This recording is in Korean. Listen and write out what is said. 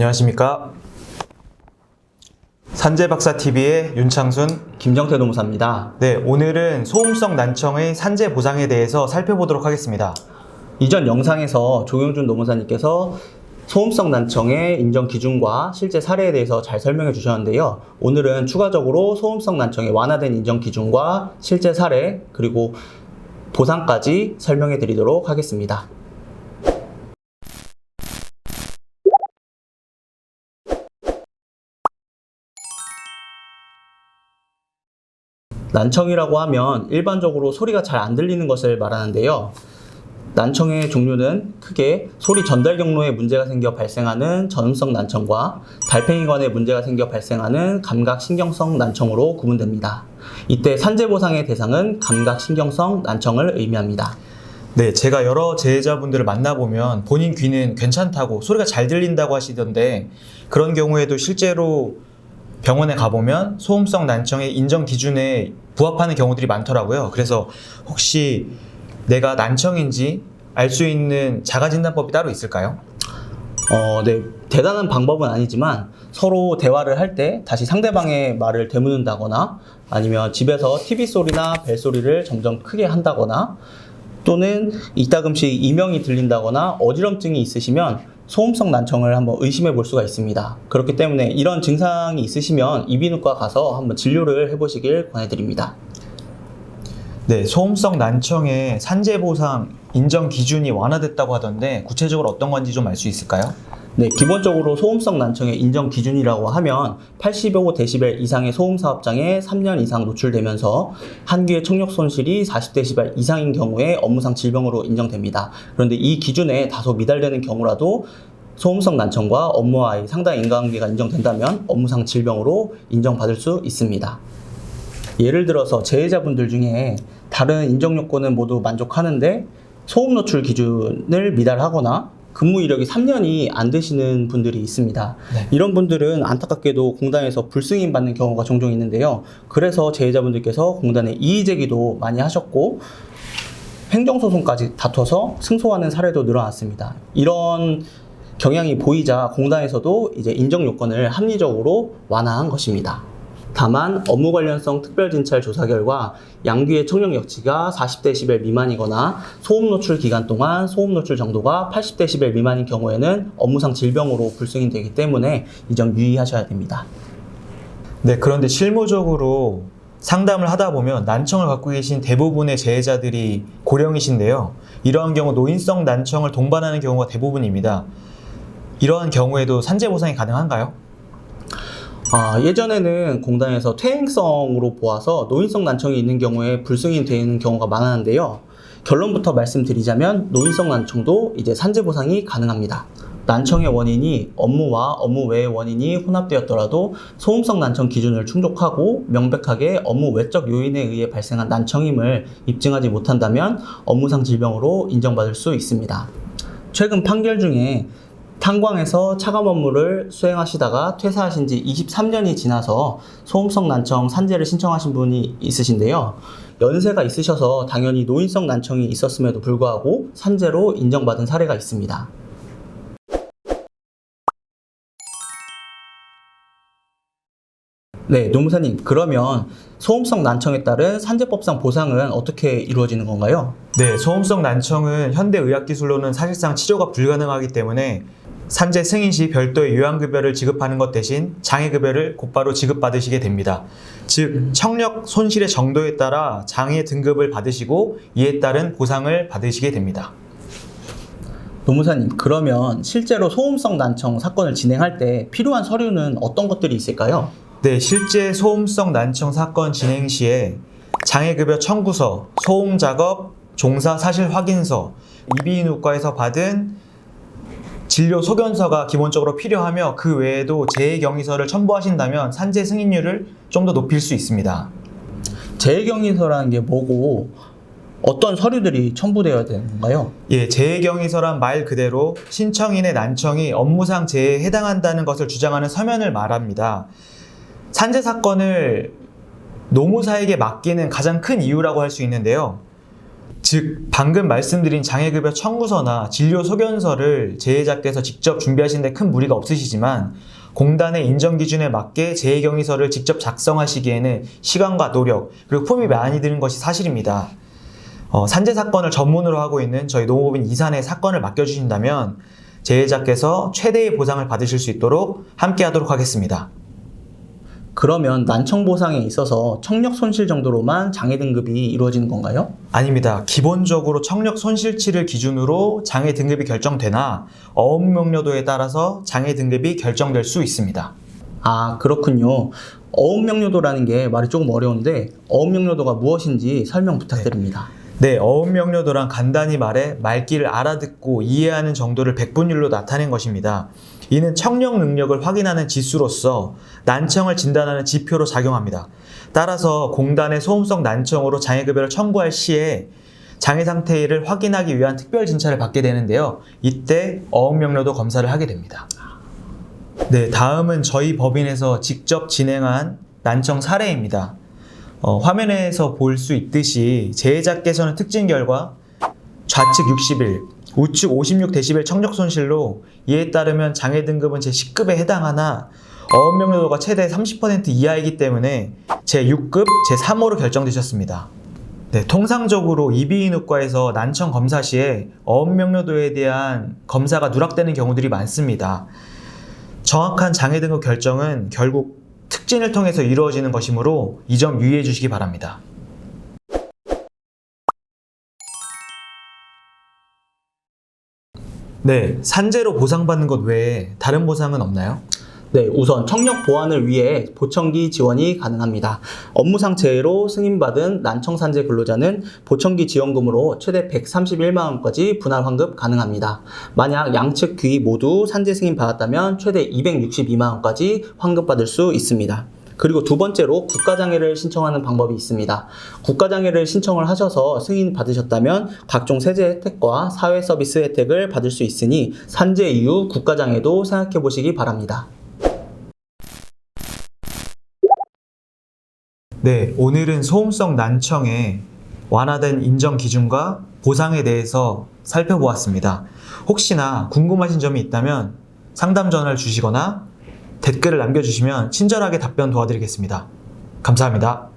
안녕하십니까. 산재박사TV의 윤창순, 김정태 노무사입니다. 네, 오늘은 소음성 난청의 산재 보상에 대해서 살펴보도록 하겠습니다. 이전 영상에서 조경준 노무사님께서 소음성 난청의 인정 기준과 실제 사례에 대해서 잘 설명해 주셨는데요. 오늘은 추가적으로 소음성 난청의 완화된 인정 기준과 실제 사례, 그리고 보상까지 설명해 드리도록 하겠습니다. 난청이라고 하면 일반적으로 소리가 잘 안 들리는 것을 말하는데요. 난청의 종류는 크게 소리 전달 경로에 문제가 생겨 발생하는 전음성 난청과 달팽이관에 문제가 생겨 발생하는 감각신경성 난청으로 구분됩니다. 이때 산재보상의 대상은 감각신경성 난청을 의미합니다. 네, 제가 여러 재해자분들을 만나보면 본인 귀는 괜찮다고 소리가 잘 들린다고 하시던데, 그런 경우에도 실제로 병원에 가보면 소음성 난청의 인정 기준에 부합하는 경우들이 많더라고요. 그래서 혹시 내가 난청인지 알 수 있는 자가진단법이 따로 있을까요? 네, 대단한 방법은 아니지만 서로 대화를 할 때 다시 상대방의 말을 되묻는다거나 아니면 집에서 TV 소리나 벨 소리를 점점 크게 한다거나 또는 이따금씩 이명이 들린다거나 어지럼증이 있으시면 소음성 난청을 한번 의심해 볼 수가 있습니다. 그렇기 때문에 이런 증상이 있으시면 이비인후과 가서 한번 진료를 해보시길 권해드립니다. 네, 소음성 난청의 산재보상 인정 기준이 완화됐다고 하던데 구체적으로 어떤 건지 좀 알 수 있을까요? 네, 기본적으로 소음성 난청의 인정 기준이라고 하면 85dB 이상의 소음 사업장에 3년 이상 노출되면서 한 귀의 청력 손실이 40dB 이상인 경우에 업무상 질병으로 인정됩니다. 그런데 이 기준에 다소 미달되는 경우라도 소음성 난청과 업무와의 상당 인과관계가 인정된다면 업무상 질병으로 인정받을 수 있습니다. 예를 들어서 재해자분들 중에 다른 인정 요건은 모두 만족하는데 소음 노출 기준을 미달하거나 근무 이력이 3년이 안 되시는 분들이 있습니다. 네. 이런 분들은 안타깝게도 공단에서 불승인 받는 경우가 종종 있는데요. 그래서 재해자분들께서 공단에 이의 제기도 많이 하셨고 행정소송까지 다퉈서 승소하는 사례도 늘어났습니다. 이런 경향이 보이자 공단에서도 이제 인정 요건을 합리적으로 완화한 것입니다. 다만 업무 관련성 특별진찰 조사 결과 양귀의 청력 여치가 40dB 미만이거나 소음 노출 기간 동안 소음 노출 정도가 80dB 미만인 경우에는 업무상 질병으로 불승인되기 때문에 이 점 유의하셔야 됩니다. 네, 그런데 실무적으로 상담을 하다 보면 난청을 갖고 계신 대부분의 재해자들이 고령이신데요. 이러한 경우 노인성 난청을 동반하는 경우가 대부분입니다. 이러한 경우에도 산재 보상이 가능한가요? 예전에는 공단에서 퇴행성으로 보아서 노인성 난청이 있는 경우에 불승인 되는 경우가 많았는데요. 결론부터 말씀드리자면 노인성 난청도 이제 산재 보상이 가능합니다. 난청의 원인이 업무와 업무 외의 원인이 혼합되었더라도 소음성 난청 기준을 충족하고 명백하게 업무 외적 요인에 의해 발생한 난청임을 입증하지 못한다면 업무상 질병으로 인정받을 수 있습니다. 최근 판결 중에 탄광에서 차감 업무를 수행하시다가 퇴사하신 지 23년이 지나서 소음성 난청 산재를 신청하신 분이 있으신데요. 연세가 있으셔서 당연히 노인성 난청이 있었음에도 불구하고 산재로 인정받은 사례가 있습니다. 네, 노무사님, 그러면 소음성 난청에 따른 산재법상 보상은 어떻게 이루어지는 건가요? 네, 소음성 난청은 현대의학기술로는 사실상 치료가 불가능하기 때문에 산재 승인 시 별도의 요양급여를 지급하는 것 대신 장애급여를 곧바로 지급받으시게 됩니다. 즉, 청력 손실의 정도에 따라 장애 등급을 받으시고 이에 따른 보상을 받으시게 됩니다. 노무사님, 그러면 실제로 소음성 난청 사건을 진행할 때 필요한 서류는 어떤 것들이 있을까요? 네, 실제 소음성 난청 사건 진행 시에 장애급여 청구서, 소음작업, 종사 사실 확인서, 이비인후과에서 받은 진료 소견서가 기본적으로 필요하며 그 외에도 재해경위서를 첨부하신다면 산재 승인율을 좀 더 높일 수 있습니다. 재해경위서라는 게 뭐고 어떤 서류들이 첨부되어야 되는 건가요? 예, 재해경위서란 말 그대로 신청인의 난청이 업무상 재해에 해당한다는 것을 주장하는 서면을 말합니다. 산재 사건을 노무사에게 맡기는 가장 큰 이유라고 할 수 있는데요. 즉 방금 말씀드린 장애급여 청구서나 진료 소견서를 재해자께서 직접 준비하시는 데 큰 무리가 없으시지만 공단의 인정 기준에 맞게 재해경위서를 직접 작성하시기에는 시간과 노력 그리고 품이 많이 드는 것이 사실입니다. 산재 사건을 전문으로 하고 있는 저희 농업인 이산에 사건을 맡겨주신다면 재해자께서 최대의 보상을 받으실 수 있도록 함께 하도록 하겠습니다. 그러면 난청 보상에 있어서 청력 손실 정도로만 장애 등급이 이루어지는 건가요? 아닙니다. 기본적으로 청력 손실치를 기준으로 장애 등급이 결정되나 어업 명료도에 따라서 장애 등급이 결정될 수 있습니다. 아, 그렇군요. 어업 명료도라는 게 말이 조금 어려운데 어업 명료도가 무엇인지 설명 부탁드립니다. 네, 어업 명료도란 간단히 말해 말귀를 알아듣고 이해하는 정도를 백분율로 나타낸 것입니다. 이는 청력 능력을 확인하는 지수로서 난청을 진단하는 지표로 작용합니다. 따라서 공단의 소음성 난청으로 장애급여를 청구할 시에 장애 상태를 확인하기 위한 특별 진찰을 받게 되는데요. 이때 어업 명료도 검사를 하게 됩니다. 네, 다음은 저희 법인에서 직접 진행한 난청 사례입니다. 화면에서 볼 수 있듯이 재해자께서는 특징 결과 좌측 61, 우측 56dB 청력 손실로 이에 따르면 장애 등급은 제10급에 해당하나 어업 명료도가 최대 30% 이하이기 때문에 제6급, 제3호로 결정되셨습니다. 네, 통상적으로 이비인후과에서 난청 검사 시에 어업 명료도에 대한 검사가 누락되는 경우들이 많습니다. 정확한 장애 등급 결정은 결국 특진을 통해서 이루어지는 것이므로 이 점 유의해 주시기 바랍니다. 네, 산재로 보상받는 것 외에 다른 보상은 없나요? 네, 우선 청력 보완을 위해 보청기 지원이 가능합니다. 업무상 재해로 승인받은 난청산재 근로자는 보청기 지원금으로 최대 131만 원까지 분할 환급 가능합니다. 만약 양측 귀 모두 산재 승인 받았다면 최대 262만 원까지 환급받을 수 있습니다. 그리고 두 번째로 국가장애를 신청하는 방법이 있습니다. 국가장애를 신청을 하셔서 승인 받으셨다면 각종 세제 혜택과 사회 서비스 혜택을 받을 수 있으니 산재 이후 국가장애도 생각해 보시기 바랍니다. 네, 오늘은 소음성 난청의 완화된 인정 기준과 보상에 대해서 살펴보았습니다. 혹시나 궁금하신 점이 있다면 상담 전화를 주시거나 댓글을 남겨주시면 친절하게 답변 도와드리겠습니다. 감사합니다.